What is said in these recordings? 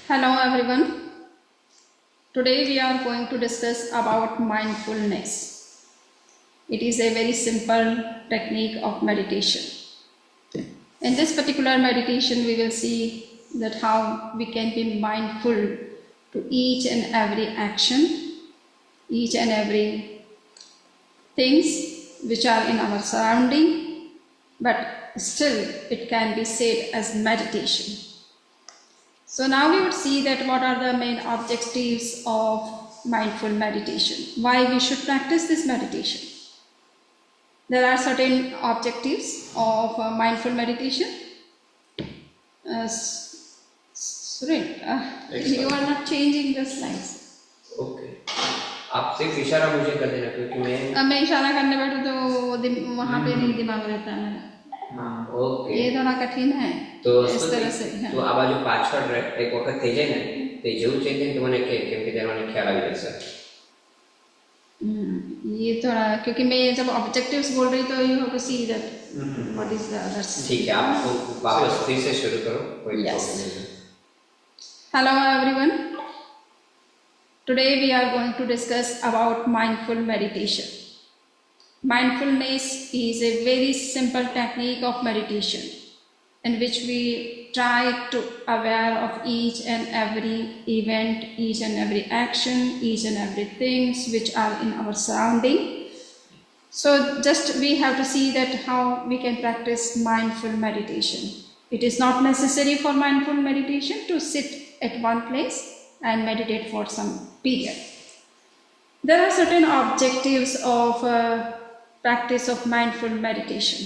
Hello everyone. Today we are going to discuss about mindfulness. It is a very simple technique of meditation. In this particular meditation we will see that how we can be mindful to each and every action, each and every things which are in our surrounding, but still it can be said as meditation. So now we would see that what are the main objectives of mindful meditation, why we should practice this meditation. There are certain objectives of mindful meditation. Surin, you are not changing the slides. Okay आप सिर्फ इशारा मुझे कर देना क्योंकि मैं इशारा करने बैठूं तो वहाँ पे नहीं दिमाग रहता है मेरा. हाँ ओके ये थोड़ा कठिन है तो इस तरह से तो આ બાજુ પાછળ એક વખત થઈ જાય ને તે જેવું ચેન્જ થાય તો મને કેમ કે ત્યારે મને ખ્યાલ આવી જશે. ये थोड़ा क्योंकि मैं जब ऑब्जेक्टिव्स बोल रही तो you have to see that what is the others. ठीक है आप वापस फिर से शुरू करो कोई प्रॉब्लम नहीं. Hello everyone. Today we are going to discuss about mindful meditation. Mindfulness is a very simple technique of meditation in which we try to aware of each and every event, each and every action, each and every things which are in our surrounding. So just we have to see that how we can practice mindful meditation. It is not necessary for mindful meditation to sit at one place and meditate for some period. There are certain objectives of practice of mindful meditation.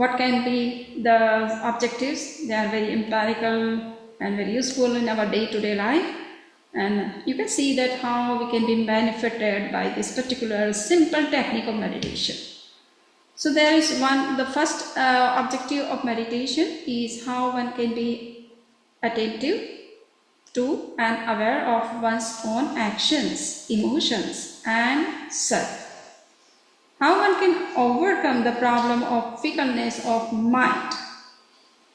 What can be the objectives? They are very empirical and very useful in our day-to-day life, and you can see that how we can be benefited by this particular simple technique of meditation. So there is the first objective of meditation is how one can be attentive to and aware of one's own actions, emotions and self. How one can overcome the problem of fickleness of mind.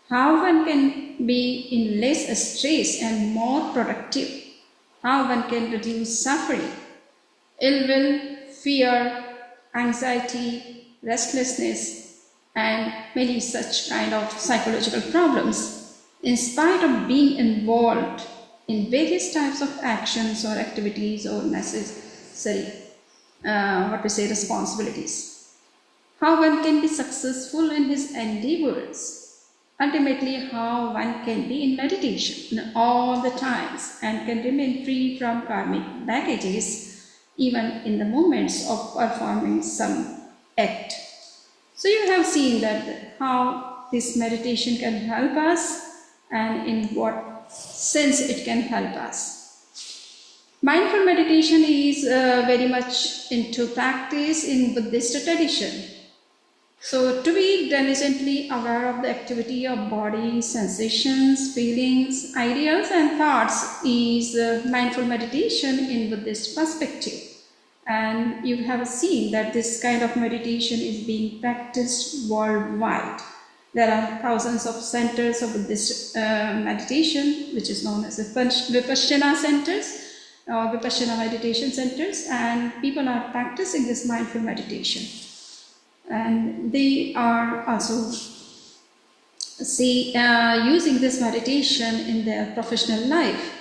How one can be in less stress and more productive. How one can reduce suffering, ill will, fear, anxiety, restlessness and many such kind of psychological problems in spite of being involved in various types of actions or activities or necessary responsibilities. How one can be successful in his endeavors. Ultimately, how one can be in meditation in all the times and can remain free from karmic baggages even in the moments of performing some act. So you have seen that how this meditation can help us and in what sense it can help us. Mindful meditation is very much into practice in Buddhist tradition. So to be diligently aware of the activity of body, sensations, feelings, ideas and thoughts is mindful meditation in Buddhist perspective. And you have seen that this kind of meditation is being practiced worldwide. There are thousands of centers of Buddhist meditation, which is known as the Vipassana centers, or Vipassana meditation centers, and people are practicing this mindful meditation. And they are also using this meditation in their professional life.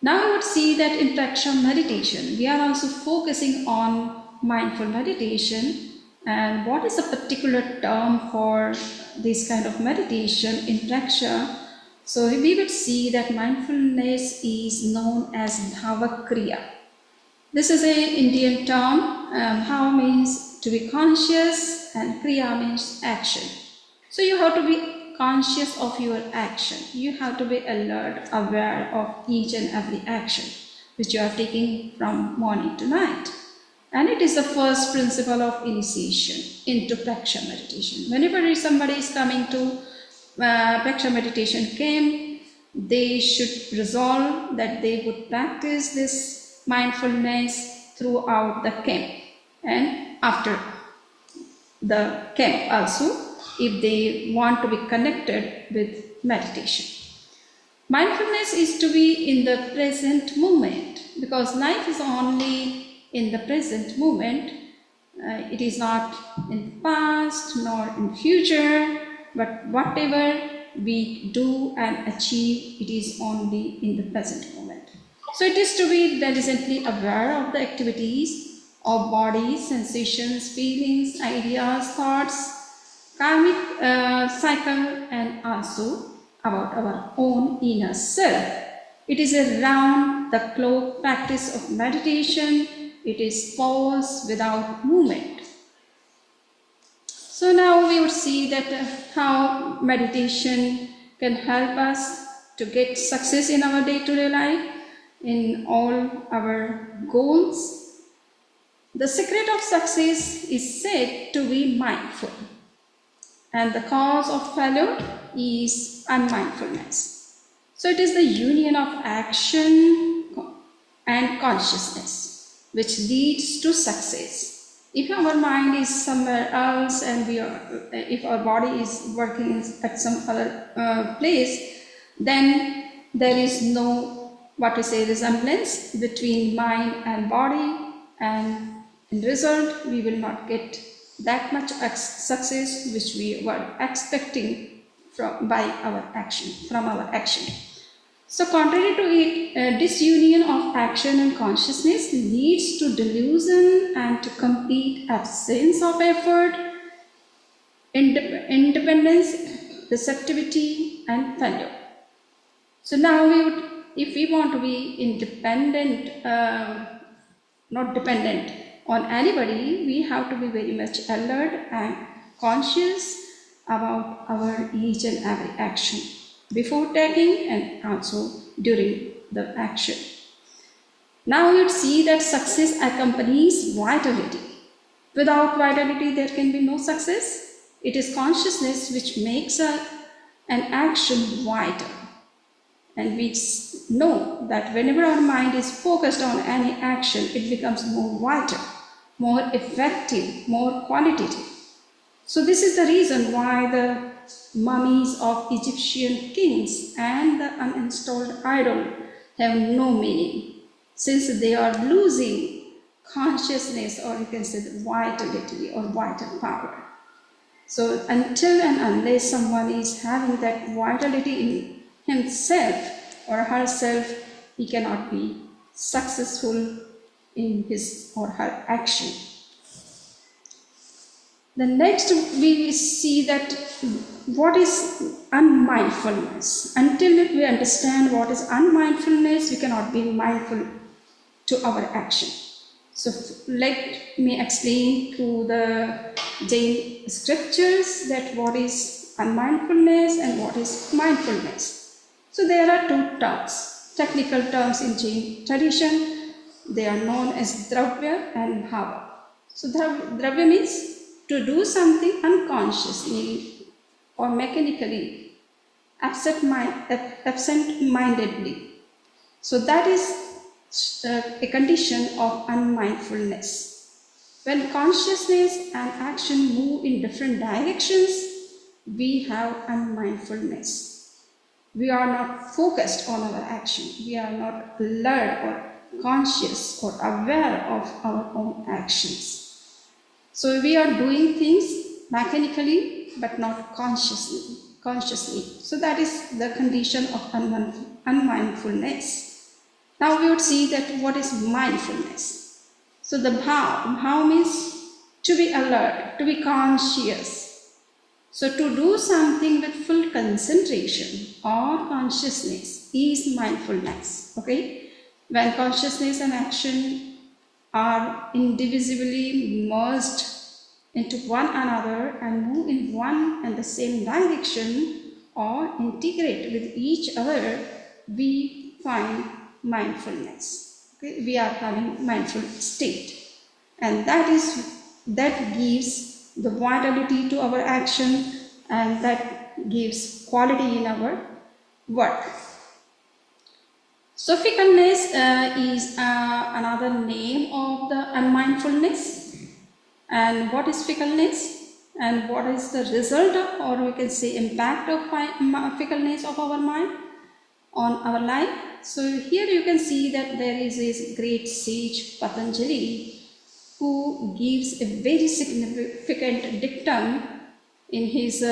Now I would see that in Praksha meditation, we are also focusing on mindful meditation. And what is a particular term for this kind of meditation in Praksha? So we would see that mindfulness is known as Bhava Kriya. This is an Indian term. Bhava means to be conscious and Kriya means action. So you have to be conscious of your action. You have to be alert, aware of each and every action which you are taking from morning to night. And it is the first principle of initiation into Praksha meditation. Whenever somebody is coming to Praksha meditation camp, they should resolve that they would practice this mindfulness throughout the camp and after the camp also, if they want to be connected with meditation. Mindfulness is to be in the present moment, because life is only in the present moment. It is not in the past nor in future, but whatever we do and achieve, it is only in the present moment. So it is to be diligently aware of the activities of body, sensations, feelings, ideas, thoughts, karmic cycle, and also about our own inner self. It is a round-the-clock practice of meditation. It is pause without movement. So now we would see that how meditation can help us to get success in our day-to-day life, in all our goals. The secret of success is said to be mindful, and the cause of failure is unmindfulness. So it is the union of action and consciousness which leads to success. If our mind is somewhere else and if our body is working at some other place, then there is no resemblance between mind and body, and in result we will not get that much success which we were expecting from our action. So contrary to it, disunion of action and consciousness leads to delusion and to complete absence of effort, independence, receptivity, and failure. So now if we want to be independent, not dependent on anybody, we have to be very much alert and conscious about our each and every action before taking and also during the action. Now you see that success accompanies vitality. Without vitality, there can be no success. It is consciousness which makes an action vital. And we know that whenever our mind is focused on any action, it becomes more vital, more effective, more qualitative. So this is the reason why the mummies of Egyptian kings and the uninstalled idol have no meaning, since they are losing consciousness, or you can say the vitality or vital power. So until and unless someone is having that vitality in himself or herself, he cannot be successful in his or her action. The next we will see that what is unmindfulness. Until we understand what is unmindfulness, we cannot be mindful to our action. So let me explain through the Jain scriptures that what is unmindfulness and what is mindfulness. So there are two terms, technical terms in Jain tradition. They are known as dravya and bhava. So dravya means to do something unconsciously or mechanically, absent-mindedly. So that is a condition of unmindfulness. When consciousness and action move in different directions, we have unmindfulness. We are not focused on our action. We are not alert or conscious or aware of our own actions. So we are doing things mechanically but not consciously. So that is the condition of unmindfulness. Now we would see that what is mindfulness. So the bhav means to be alert, to be conscious. So to do something with full concentration or consciousness is mindfulness. Okay? When consciousness and action are indivisibly merged into one another and move in one and the same direction or integrate with each other, we find mindfulness. Okay? We are having mindful state, and that gives the vitality to our action, and that gives quality in our work. So fickleness is another name of the unmindfulness. And what is fickleness? And what is the result of, or we can say impact of fickleness of our mind? on our life. So here you can see that there is this great sage Patanjali who gives a very significant dictum in his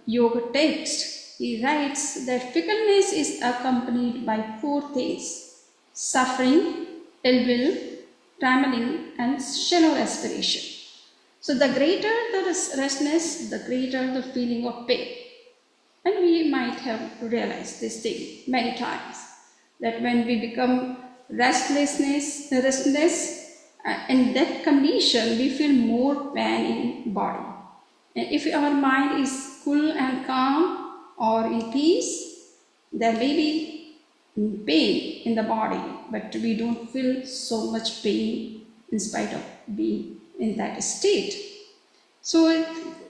yoga text. He writes that fickleness is accompanied by four things: suffering, ill will, trembling, and shallow aspiration. So the greater the restlessness, the greater the feeling of pain. And we might have realized this thing many times, that when we become restless, in that condition we feel more pain in body. And if our mind is cool and calm or in peace, there may be pain in the body, but we don't feel so much pain in spite of being in that state. So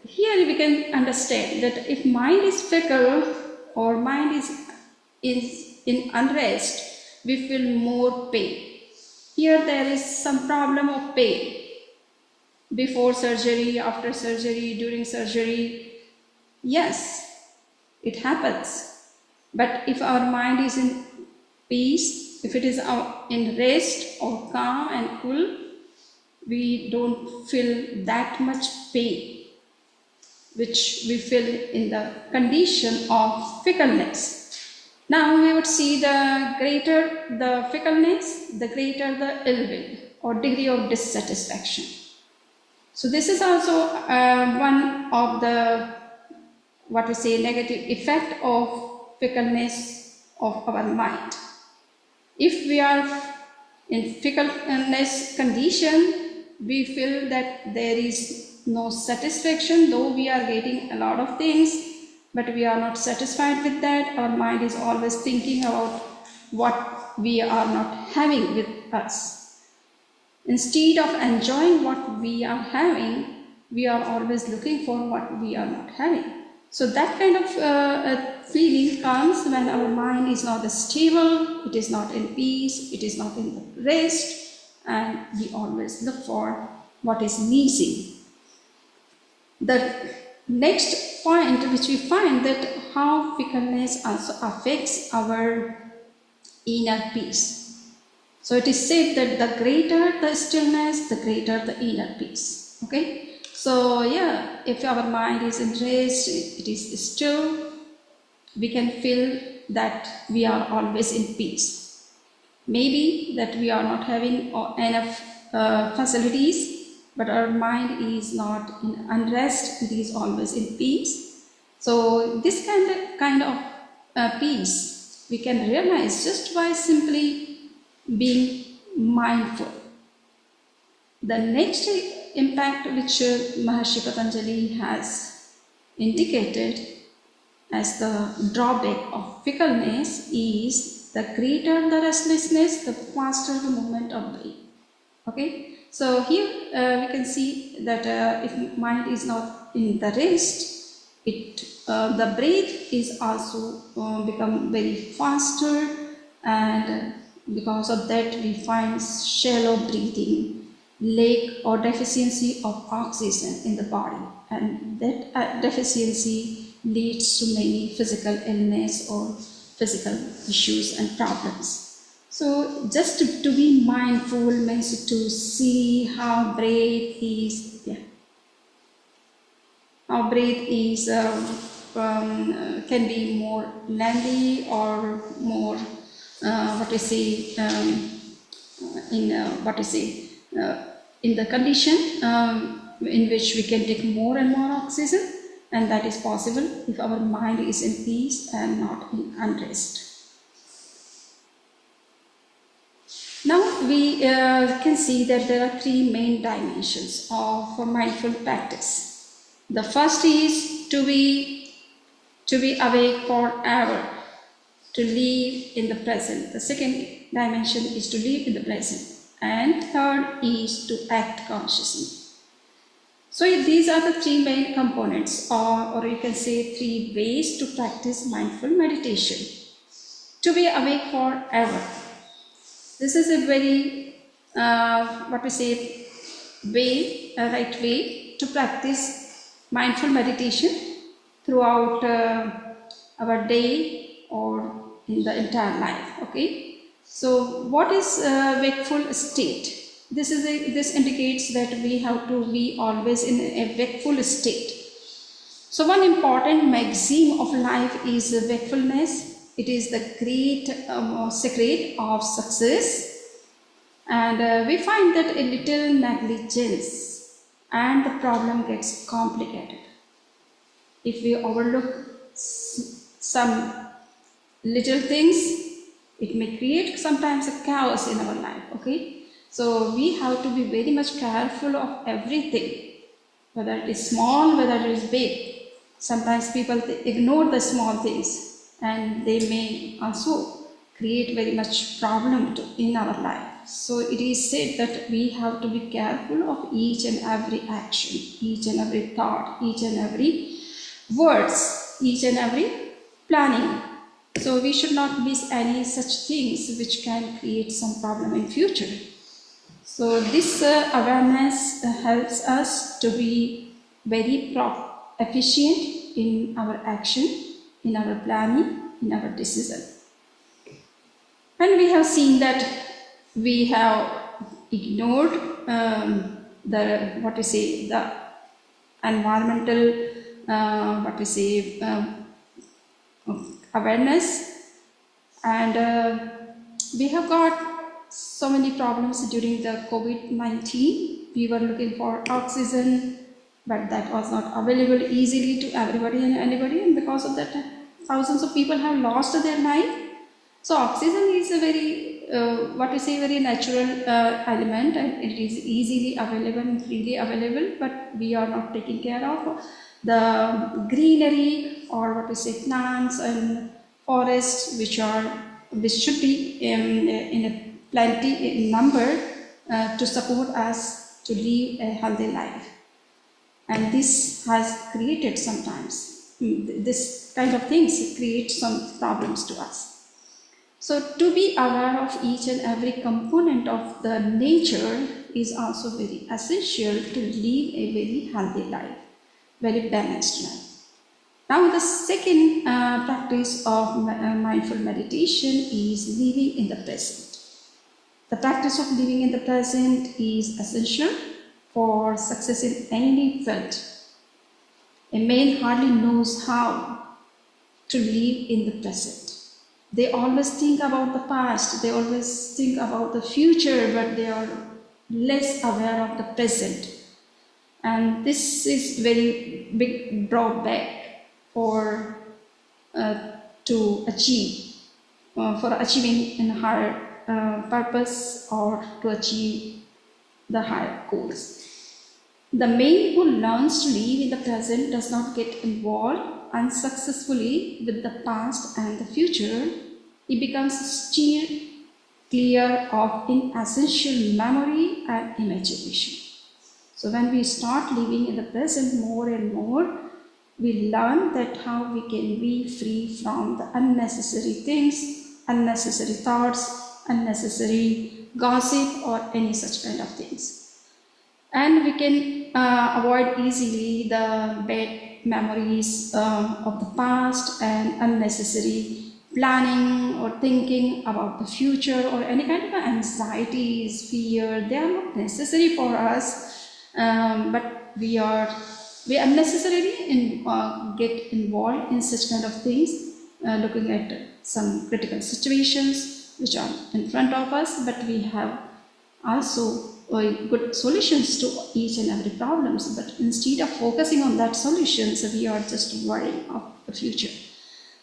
here we can understand that if mind is fickle or mind is in unrest, we feel more pain. Here there is some problem of pain before surgery, after surgery, during surgery. Yes, it happens. But if our mind is in peace, if it is in rest or calm and cool, we don't feel that much pain which we feel in the condition of fickleness. Now we would see the greater the fickleness, the greater the ill will or degree of dissatisfaction. So this is also one of the negative effect of fickleness of our mind. If we are in fickleness condition, we feel that there is no satisfaction, though we are getting a lot of things, but we are not satisfied with that. Our mind is always thinking about what we are not having with us. Instead of enjoying what we are having, we are always looking for what we are not having. So that kind of feeling comes when our mind is not stable, it is not in peace, it is not in rest, and we always look for what is missing. The next point which we find that how fickleness also affects our inner peace. So it is said that the greater the stillness, the greater the inner peace. Okay. So yeah, if our mind is in rest, it is still, we can feel that we are always in peace. Maybe that we are not having enough facilities, but our mind is not in unrest, it is always in peace. So this kind of peace we can realize just by simply being mindful. The next impact which Maharishi Patanjali has indicated as the drawback of fickleness is the greater the restlessness, the faster the movement of brain. Okay, so here we can see that if mind is not in the rest, the breath is also become very faster, and because of that we find shallow breathing, lack or deficiency of oxygen in the body, and that deficiency leads to many physical illness or physical issues and problems. So just to be mindful means to see how breath is, how breath is can be more lengthy or more in the condition in which we can take more and more oxygen, and that is possible if our mind is in peace and not in unrest. Now we can see that there are three main dimensions of mindful practice. The first is to be awake forever, to live in the present. The second dimension is to live in the present. And third is to act consciously. So these are the three main components, or you can say three ways to practice mindful meditation. To be awake forever. This is a very, right way to practice mindful meditation throughout our day or in the entire life. Okay, so what is wakeful state? This indicates that we have to be always in a wakeful state. So one important maxim of life is wakefulness. It is the great secret of success. And we find that a little negligence and the problem gets complicated. If we overlook some little things, it may create sometimes a chaos in our life. Okay, so we have to be very much careful of everything, whether it is small, whether it is big. Sometimes people ignore the small things, and they may also create very much problem in our life. So it is said that we have to be careful of each and every action, each and every thought, each and every words, each and every planning. So we should not miss any such things which can create some problem in future. So this awareness helps us to be very efficient in our action, in our planning, in our decision. And we have seen that we have ignored the environmental awareness, and we have got so many problems during the COVID-19. We were looking for oxygen, but that was not available easily to everybody and anybody, and because of that thousands of people have lost their life. So oxygen is a very very natural element, and it is easily available and freely available, but we are not taking care of the greenery, or plants and forests which should be in a plenty number to support us to live a healthy life. And this has created sometimes, this kind of things create some problems to us. So to be aware of each and every component of the nature is also very essential to live a very healthy life, very balanced life. Now the second practice of mindful meditation is living in the present. The practice of living in the present is essential for success in any field. A man hardly knows how to live in the present. They always think about the past, they always think about the future, but they are less aware of the present. And this is very big drawback for achieving a higher purpose, or to achieve the higher goals. The man who learns to live in the present does not get involved unsuccessfully with the past and the future. He becomes still clear of inessential memory and imagination. So when we start living in the present more and more, we learn that how we can be free from the unnecessary things, unnecessary thoughts, unnecessary gossip, or any such kind of things. And we can avoid easily the bad memories of the past and unnecessary planning or thinking about the future, or any kind of anxieties, fear. They are not necessary for us, but we unnecessarily get involved in such kind of things, looking at some critical situations which are in front of us, but we have also good solutions to each and every problems. But instead of focusing on that solutions, we are just worrying of the future.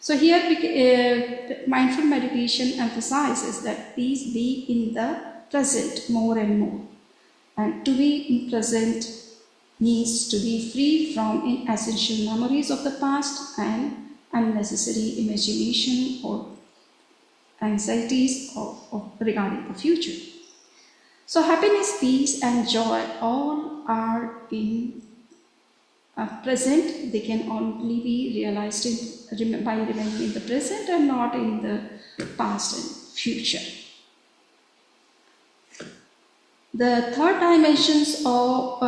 So here mindful meditation emphasizes that please be in the present more and more. And to be in present means to be free from inessential memories of the past and unnecessary imagination or anxieties regarding the future. So happiness, peace and joy all are in present. They can only be realized by remaining in the present and not in the past and future. The third dimension of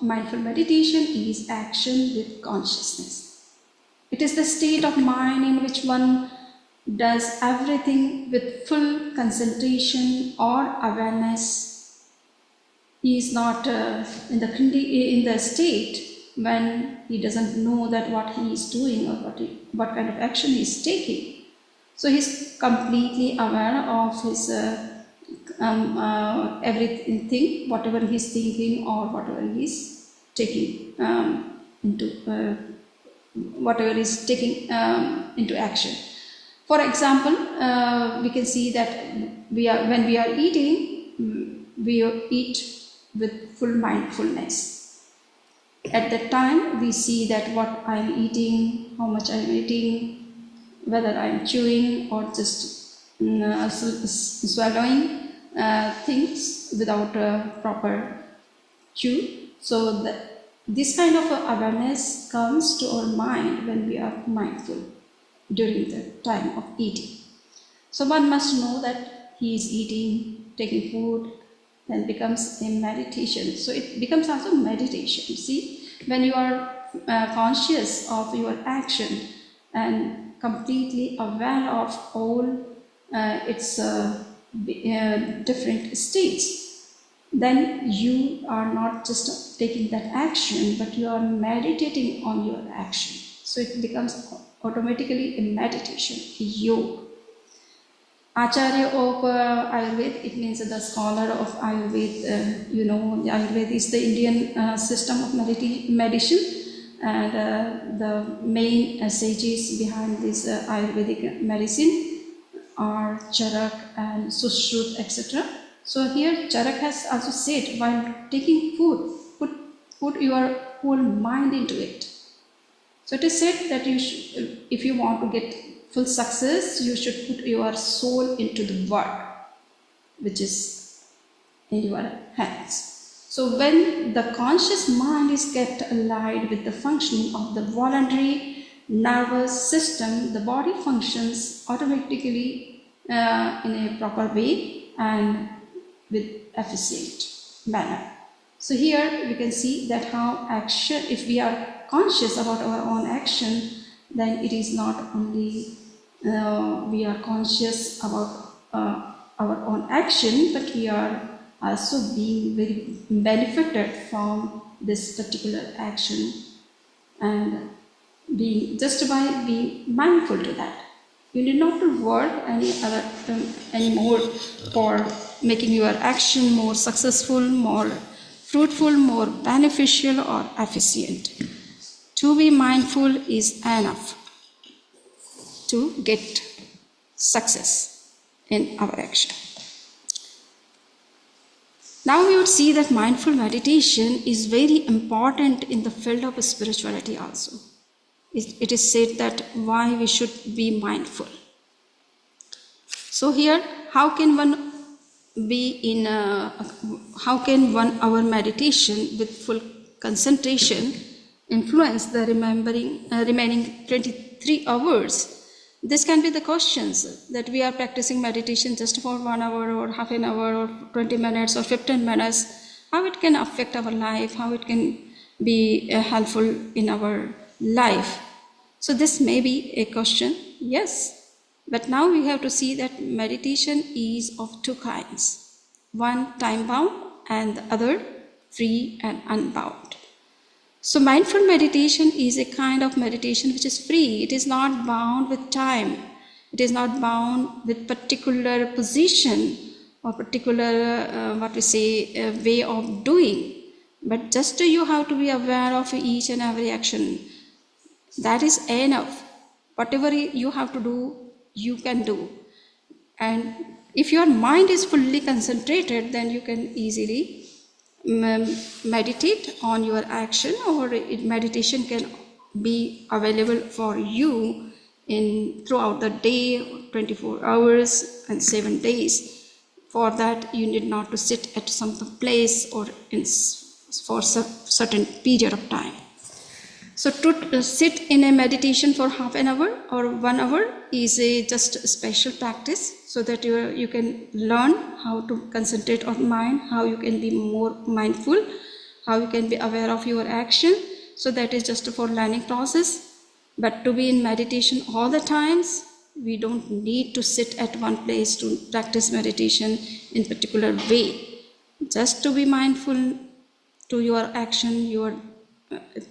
mindful meditation is action with consciousness. It is the state of mind in which one does everything with full concentration or awareness. He is not in the state when he doesn't know that what he is doing or what kind of action he is taking. So he's completely aware of his everything, whatever he's thinking or whatever he's taking into whatever is taking into action. For example, we can see that when we are eating, we eat with full mindfulness. At that time, we see that what I am eating, how much I am eating, whether I am chewing or just swallowing things without a proper chew. So this kind of awareness comes to our mind when we are mindful during the time of eating. So one must know that he is eating, taking food, then becomes a meditation. So it becomes also meditation. See, when you are conscious of your action and completely aware of all its different states, then you are not just taking that action, but you are meditating on your action. So it becomes automatically a meditation, a yoga. Acharya of Ayurveda, it means the scholar of Ayurveda. The Ayurveda is the Indian system of medicine, and the main sages behind this Ayurvedic medicine are Charak and Sushrut, etc. So here Charak has also said, while taking food, put your whole mind into it. So it is said that if you want to get full success, you should put your soul into the work, which is in your hands. So when the conscious mind is kept aligned with the functioning of the voluntary nervous system, the body functions automatically in a proper way and with efficient manner. So here we can see that how action, if we are conscious about our own action, then it is not only we are conscious about our own action, but we are also being very benefited from this particular action, and just by being mindful to that. You need not to work anymore for making your action more successful, more fruitful, more beneficial or efficient. To be mindful is enough to get success in our action. Now we would see that mindful meditation is very important in the field of spirituality also. It is said that why we should be mindful. So here, how can our meditation with full concentration influence the remaining 23 hours? This can be the questions that we are practicing meditation just for 1 hour or half an hour or 20 minutes or 15 minutes. How it can affect our life, how it can be helpful in our life. So this may be a question, yes. But now we have to see that meditation is of two kinds. One time-bound and the other free and unbound. So mindful meditation is a kind of meditation which is free. It is not bound with time. It is not bound with particular position or particular, way of doing. But just you have to be aware of each and every action. That is enough. Whatever you have to do, you can do. And if your mind is fully concentrated, then you can easily meditate on your action, or meditation can be available for you throughout the day, 24 hours and 7 days. For that, you need not to sit at some place or for a certain period of time. So to sit in a meditation for half an hour or 1 hour is just a special practice, so that you can learn how to concentrate on mind, how you can be more mindful, how you can be aware of your action. So that is just for learning process. But to be in meditation all the times, We don't need to sit at one place to practice meditation in particular way. Just to be mindful to your action, your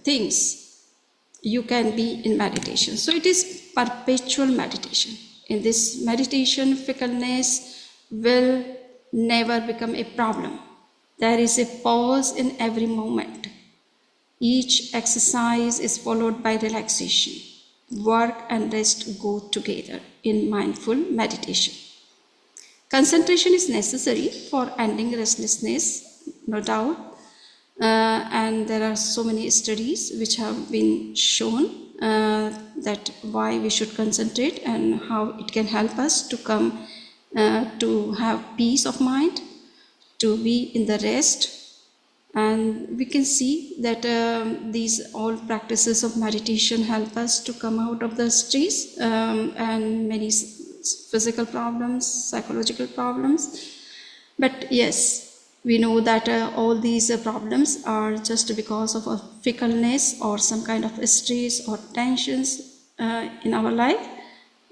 things, you can be in meditation. So it is perpetual meditation. In this meditation, fickleness will never become a problem. There is a pause in every moment. Each exercise is followed by relaxation. Work and rest go together in mindful meditation. Concentration is necessary for ending restlessness, no doubt. And there are so many studies which have been shown that why we should concentrate and how it can help us to come to have peace of mind, to be in the rest. And we can see that these all practices of meditation help us to come out of the stress and many physical problems, psychological problems. But yes, we know that all these problems are just because of a fickleness or some kind of stress or tensions in our life.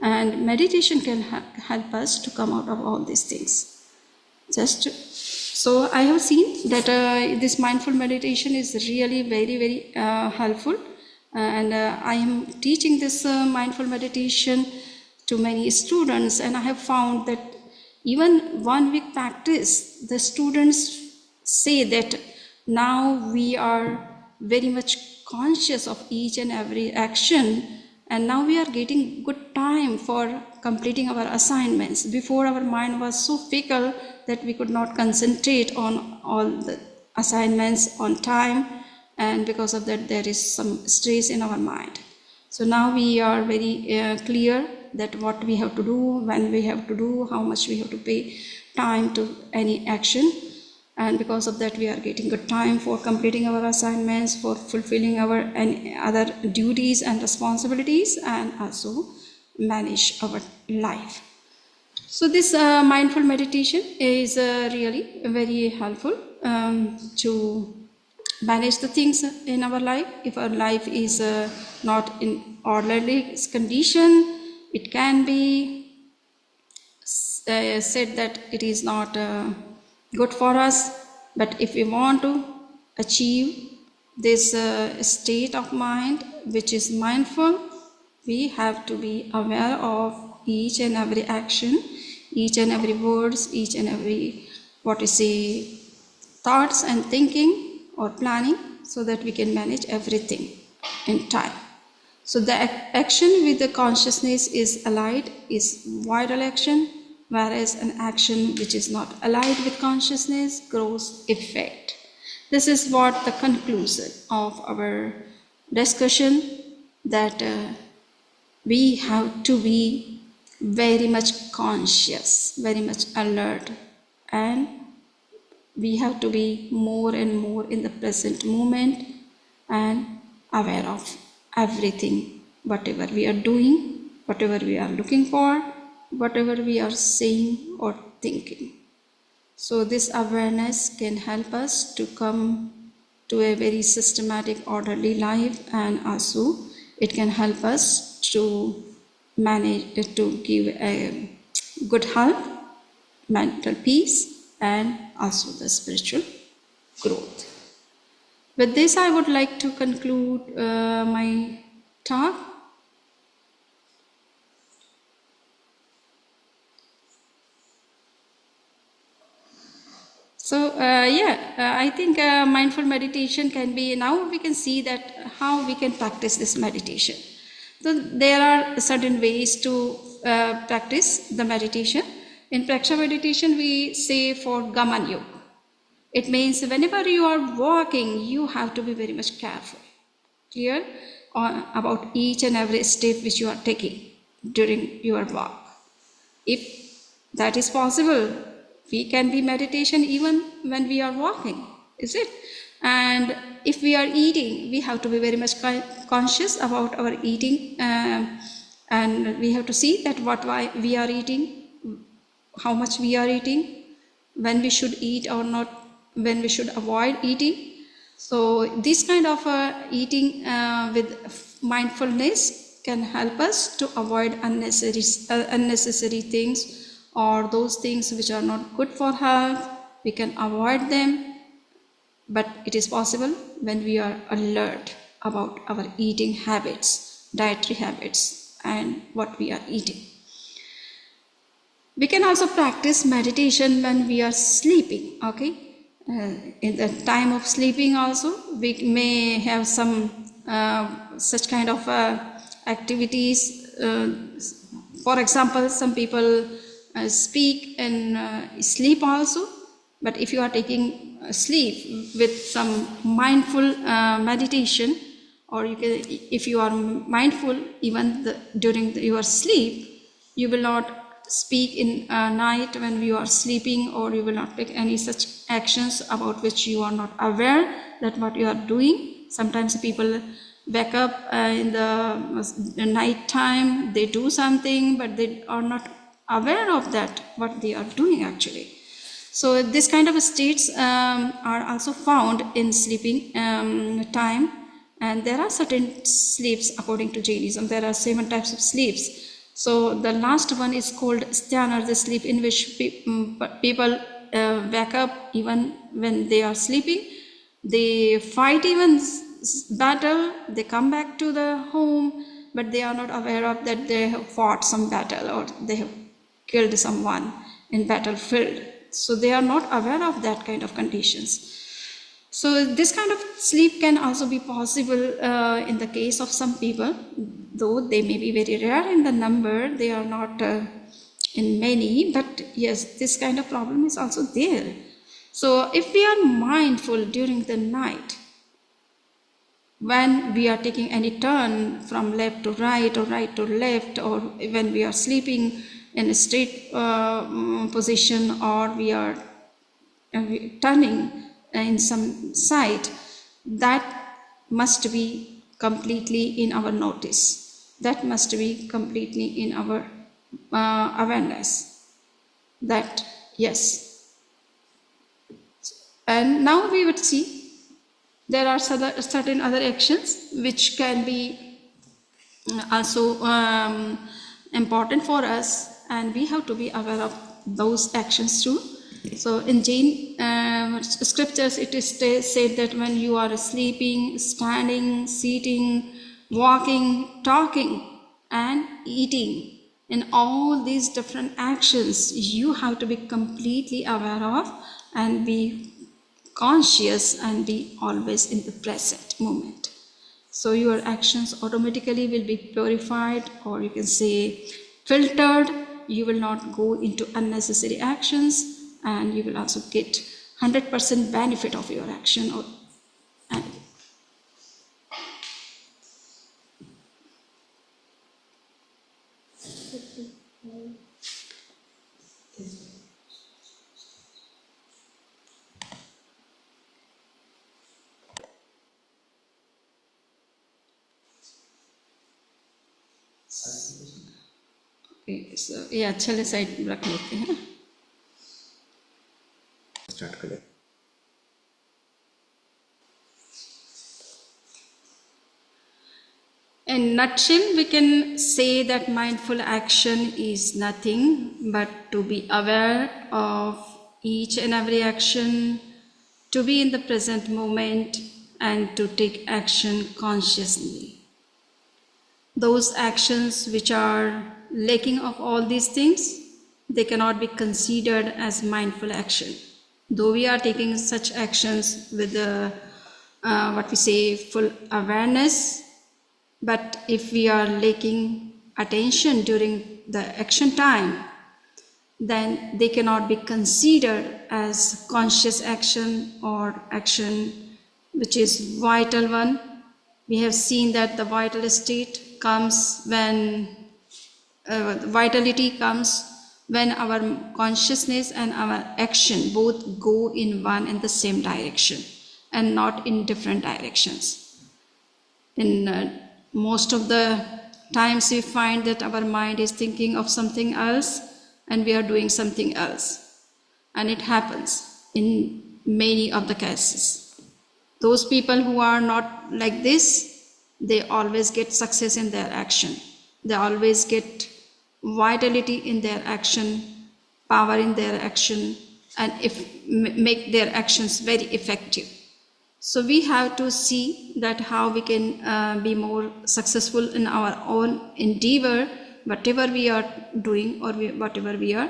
And meditation can help us to come out of all these things. So I have seen that this mindful meditation is really very, very helpful. And I am teaching this mindful meditation to many students, and I have found that even 1 week practice, the students say that now we are very much conscious of each and every action, and now we are getting good time for completing our assignments. Before, our mind was so fickle that we could not concentrate on all the assignments on time, and because of that there is some stress in our mind. So now we are very clear that what we have to do, when we have to do, how much we have to pay time to any action, and because of that we are getting good time for completing our assignments, for fulfilling our any other duties and responsibilities, and also manage our life. So this mindful meditation is really very helpful to manage the things in our life. If our life is not in orderly condition, it can be said that it is not good for us. But if we want to achieve this state of mind which is mindful, we have to be aware of each and every action, each and every words, each and every thoughts and thinking or planning, so that we can manage everything in time. So the action with the consciousness is allied is vital action, whereas an action which is not allied with consciousness grows effect. This is what the conclusion of our discussion, that we have to be very much conscious, very much alert, and we have to be more and more in the present moment and aware of everything, whatever we are doing, whatever we are looking for, whatever we are saying or thinking. So this awareness can help us to come to a very systematic, orderly life, and also it can help us to manage, to give a good health, mental peace, and also the spiritual growth. With this, I would like to conclude my talk. So I think mindful meditation can be, now we can see that how we can practice this meditation. So there are certain ways to practice the meditation. In Praksha meditation, we say for Gaman Yoga. It means whenever you are walking, you have to be very much careful, clear about each and every step which you are taking during your walk. If that is possible, we can be meditation even when we are walking, is it? And if we are eating, we have to be very much conscious about our eating, and we have to see that what we are eating, how much we are eating, when we should eat or not, when we should avoid eating. So this kind of eating with mindfulness can help us to avoid unnecessary things, or those things which are not good for health. We can avoid them, but it is possible when we are alert about our eating habits, dietary habits, and what we are eating. We can also practice meditation when we are sleeping, okay? In the time of sleeping also, we may have some such kind of activities. For example, some people speak and sleep also, but if you are taking sleep with some mindful meditation, or you can, if you are mindful even during your sleep, you will not speak in night when you are sleeping, or you will not take any such actions about which you are not aware that what you are doing. Sometimes people wake up in the night time, they do something, but they are not aware of that what they are doing actually. So this kind of states are also found in sleeping time, and there are certain sleeps according to Jainism. There are 7 types of sleeps. So the last one is called sthana, the sleep in which people wake up even when they are sleeping. They fight even battle, they come back to the home, but they are not aware of that they have fought some battle or they have killed someone in battlefield. So they are not aware of that kind of conditions. So this kind of sleep can also be possible in the case of some people, though they may be very rare in the number, they are not in many, but yes, this kind of problem is also there. So if we are mindful during the night, when we are taking any turn from left to right or right to left, or when we are sleeping in a straight position, or we are turning in some side, that must be completely in our notice. That must be completely in our awareness. That, yes. And now we would see there are certain other actions which can be also important for us, and we have to be aware of those actions too. So in Jain scriptures it is said that when you are sleeping, standing, sitting, walking, talking and eating, in all these different actions you have to be completely aware of and be conscious and be always in the present moment. So your actions automatically will be purified, or you can say filtered. You will not go into unnecessary actions, and you will also get 100% benefit of your action. So ये अच्छे side रख लेते हैं. Start करें. In nutshell, we can say that mindful action is nothing but to be aware of each and every action, to be in the present moment, and to take action consciously. Those actions which are lacking of all these things, they cannot be considered as mindful action. Though we are taking such actions with what we say full awareness, but if we are lacking attention during the action time, then they cannot be considered as conscious action or action which is vital one. We have seen that the vital state comes when vitality comes when our consciousness and our action both go in one and the same direction and not in different directions. In most of the times we find that our mind is thinking of something else and we are doing something else, and it happens in many of the cases. Those people who are not like this, they always get success in their action. They always get vitality in their action, power in their action, and make their actions very effective. So we have to see that how we can be more successful in our own endeavor, whatever we are doing or whatever we are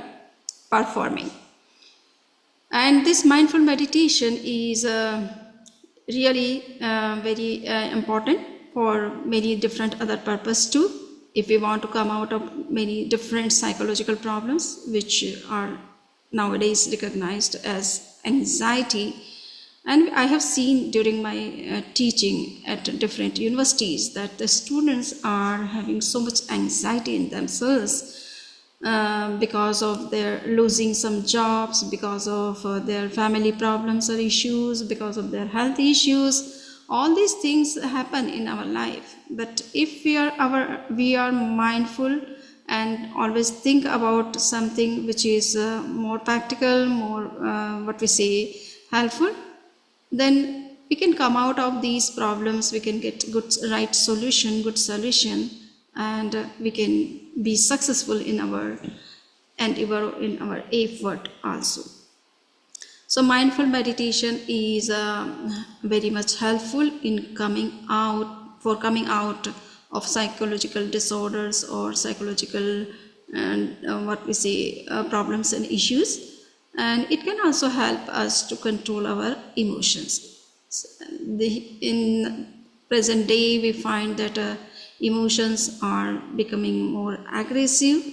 performing. And this mindful meditation is really very important for many different other purpose too. If we want to come out of many different psychological problems which are nowadays recognized as anxiety. And I have seen during my teaching at different universities that the students are having so much anxiety in themselves because of their losing some jobs, because of their family problems or issues, because of their health issues. All these things happen in our life. But if we are mindful and always think about something which is more practical, more helpful, then we can come out of these problems. We can get good solution, and we can be successful in our endeavor, in our effort also. So mindful meditation is very much helpful in coming out of psychological disorders or psychological problems and issues. And it can also help us to control our emotions. In present day, we find that emotions are becoming more aggressive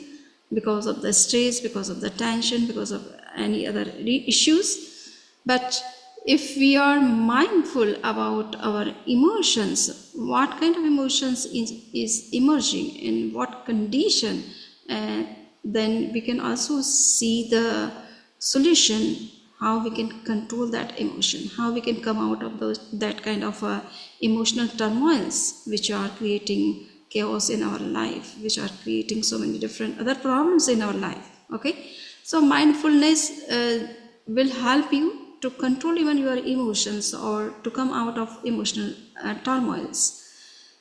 because of the stress, because of the tension, because of any other issues. But if we are mindful about our emotions, what kind of emotions is emerging, in what condition, then we can also see the solution, how we can control that emotion, how we can come out of that kind of emotional turmoils which are creating chaos in our life, which are creating so many different other problems in our life. Okay, so mindfulness will help you to control even your emotions or to come out of emotional turmoils.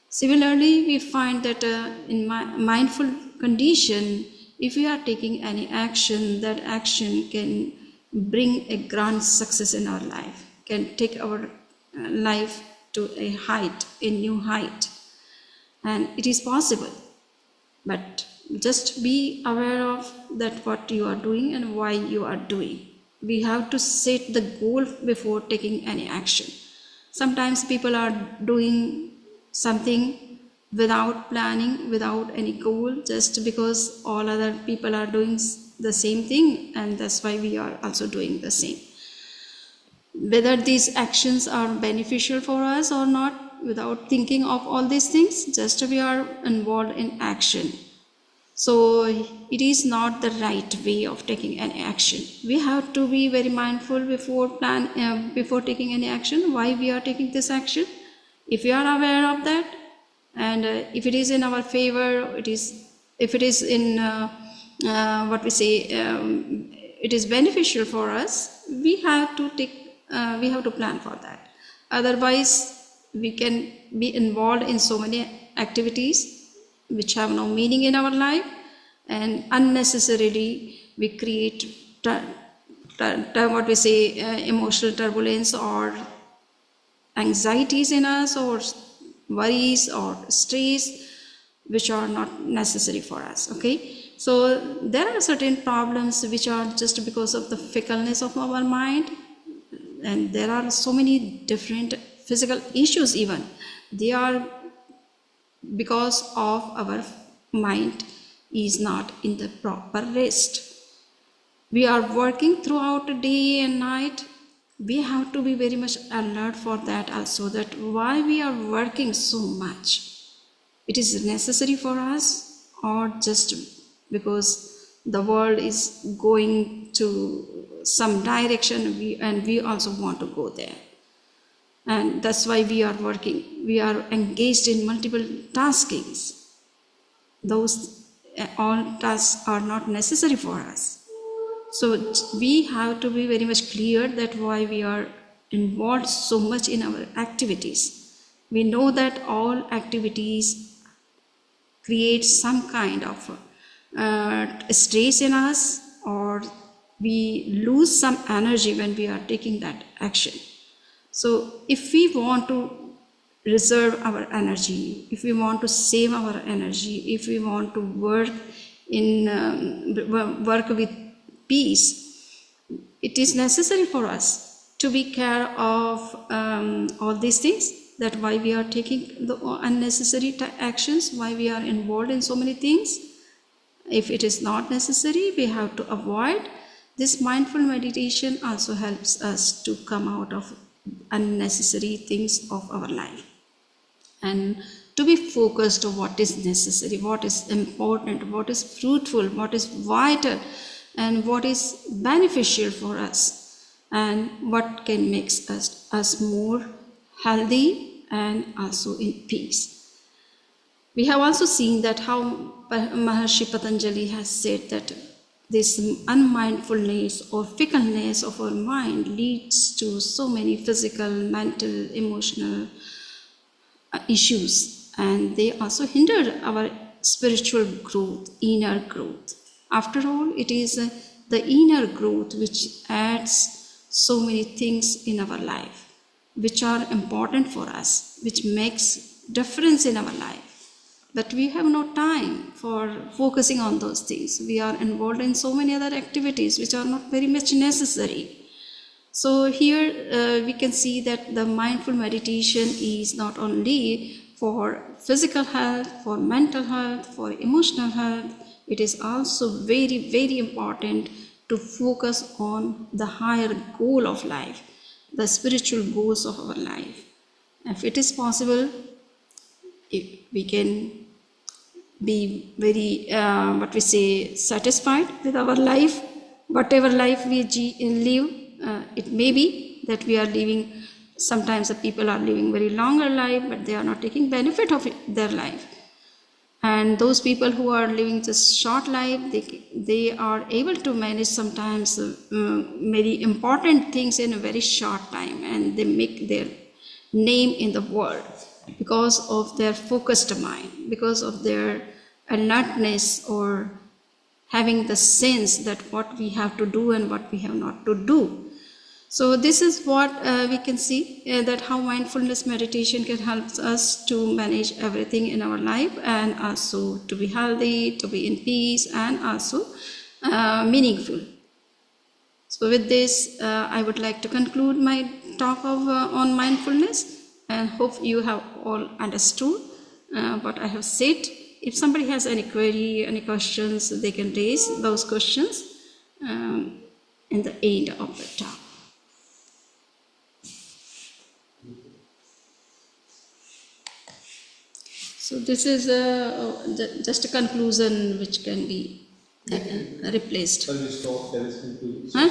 Similarly, we find that in mindful condition, if we are taking any action, that action can bring a grand success in our life, can take our life to a new height. And it is possible. But just be aware of that what you are doing and why you are doing. We have to set the goal before taking any action. Sometimes people are doing something without planning, without any goal, just because all other people are doing the same thing, and that's why we are also doing the same. Whether these actions are beneficial for us or not, without thinking of all these things, just we are involved in action. So it is not the right way of taking any action. We have to be very mindful before taking any action, why we are taking this action. If we are aware of that, and if it is in our favor, if it is in it is beneficial for us, we have to plan for that. Otherwise, we can be involved in so many activities which have no meaning in our life, and unnecessarily we create emotional turbulence or anxieties in us, or worries or stress which are not necessary for us. Okay, so there are certain problems which are just because of the fickleness of our mind, and there are so many different physical issues even. They are because of our mind is not in the proper rest. We are working throughout the day and night. We have to be very much alert for that also, that why we are working so much. It is necessary for us, or just because the world is going to some direction and we also want to go there. And that's why we are working. We are engaged in multiple taskings. Those all tasks are not necessary for us. So we have to be very much clear that why we are involved so much in our activities. We know that all activities create some kind of stress in us, or we lose some energy when we are taking that action. So if we want to reserve our energy, if we want to save our energy, if we want to work with peace, it is necessary for us to be care of all these things. That why we are taking the unnecessary actions, why we are involved in so many things. If it is not necessary, we have to avoid. This mindful meditation also helps us to come out of unnecessary things of our life and to be focused on what is necessary, what is important, what is fruitful, what is vital, and what is beneficial for us, and what can make us more healthy and also in peace. We have also seen that how Maharishi Patanjali has said that this unmindfulness or fickleness of our mind leads to so many physical, mental, emotional issues, and they also hinder our spiritual growth, inner growth. After all, it is the inner growth which adds so many things in our life, which are important for us, which makes difference in our life. But we have no time for focusing on those things. We are involved in so many other activities which are not very much necessary. So here we can see that the mindful meditation is not only for physical health, for mental health, for emotional health. It is also very, very important to focus on the higher goal of life, the spiritual goals of our life. If it is possible, if we can be very satisfied with our life, whatever life we live. It may be that we are living, sometimes the people are living very longer life, but they are not taking benefit of their life. And those people who are living just short life, they are able to manage sometimes very important things in a very short time, and they make their name in the world because of their focused mind, because of their alertness, or having the sense that what we have to do and what we have not to do. So this is what we can see, that how mindfulness meditation can help us to manage everything in our life, and also to be healthy, to be in peace, and also meaningful. So with this, I would like to conclude my talk on mindfulness, and hope you have all understood what I have said. If somebody has any query, any questions, they can raise those questions in the end of the talk. So this is just a conclusion which can be replaced. Shall we stop? There is conclusion. Huh?